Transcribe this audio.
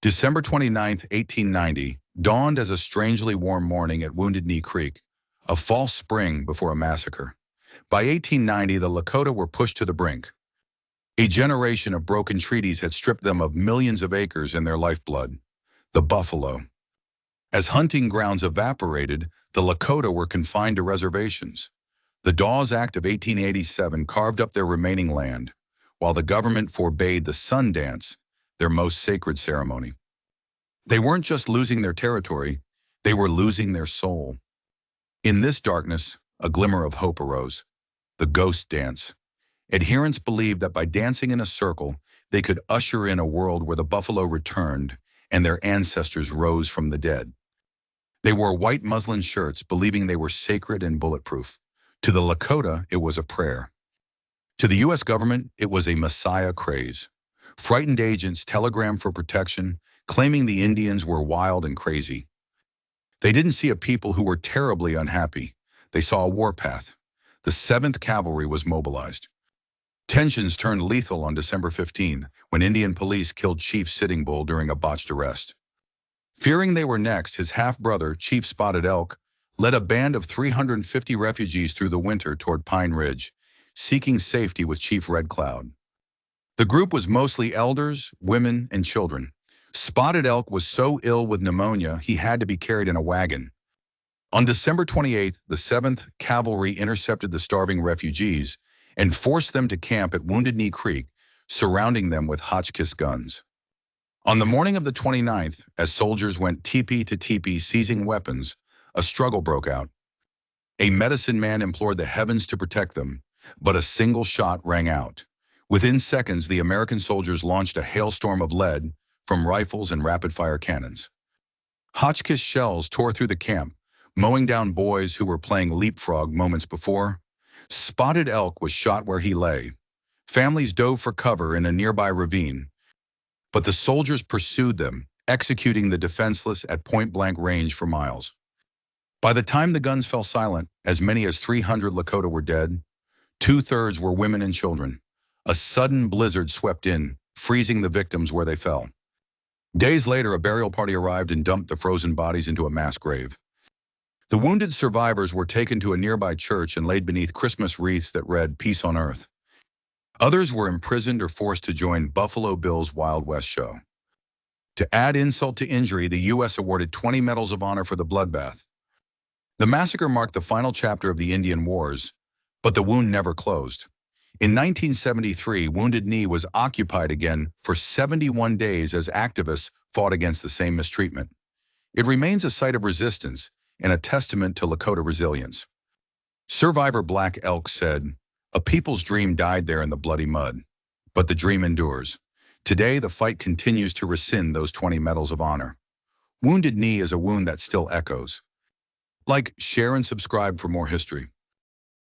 December 29, 1890, dawned as a strangely warm morning at Wounded Knee Creek, a false spring before a massacre. By 1890, the Lakota were pushed to the brink. A generation of broken treaties had stripped them of millions of acres and their lifeblood, the buffalo. As hunting grounds evaporated, the Lakota were confined to reservations. The Dawes Act of 1887 carved up their remaining land, while the government forbade the sun dance, their most sacred ceremony. They weren't just losing their territory, they were losing their soul. In this darkness, a glimmer of hope arose: the ghost dance. Adherents believed that by dancing in a circle, they could usher in a world where the buffalo returned and their ancestors rose from the dead. They wore white muslin shirts, believing they were sacred and bulletproof. To the Lakota, it was a prayer. To the U.S. government, it was a Messiah craze. Frightened agents telegrammed for protection, claiming the Indians were wild and crazy. They didn't see a people who were terribly unhappy. They saw a warpath. The 7th Cavalry was mobilized. Tensions turned lethal on December 15, when Indian police killed Chief Sitting Bull during a botched arrest. Fearing they were next, his half-brother, Chief Spotted Elk, led a band of 350 refugees through the winter toward Pine Ridge, seeking safety with Chief Red Cloud. The group was mostly elders, women, and children. Spotted Elk was so ill with pneumonia he had to be carried in a wagon. On December 28, the 7th Cavalry intercepted the starving refugees and forced them to camp at Wounded Knee Creek, surrounding them with Hotchkiss guns. On the morning of the 29th, as soldiers went teepee to teepee seizing weapons, a struggle broke out. A medicine man implored the heavens to protect them, but a single shot rang out. Within seconds, the American soldiers launched a hailstorm of lead from rifles and rapid-fire cannons. Hotchkiss shells tore through the camp, mowing down boys who were playing leapfrog moments before. Spotted Elk was shot where he lay. Families dove for cover in a nearby ravine, but the soldiers pursued them, executing the defenseless at point-blank range for miles. By the time the guns fell silent, as many as 300 Lakota were dead. 2/3 were women and children. A sudden blizzard swept in, freezing the victims where they fell. Days later, a burial party arrived and dumped the frozen bodies into a mass grave. The wounded survivors were taken to a nearby church and laid beneath Christmas wreaths that read, "Peace on Earth." Others were imprisoned or forced to join Buffalo Bill's Wild West show. To add insult to injury, the U.S. awarded 20 Medals of Honor for the bloodbath. The massacre marked the final chapter of the Indian Wars, but the wound never closed. In 1973, Wounded Knee was occupied again for 71 days as activists fought against the same mistreatment. It remains a site of resistance and a testament to Lakota resilience. Survivor Black Elk said, "A people's dream died there in the bloody mud, but the dream endures." Today, the fight continues to rescind those 20 Medals of Honor. Wounded Knee is a wound that still echoes. Like, share, and subscribe for more history.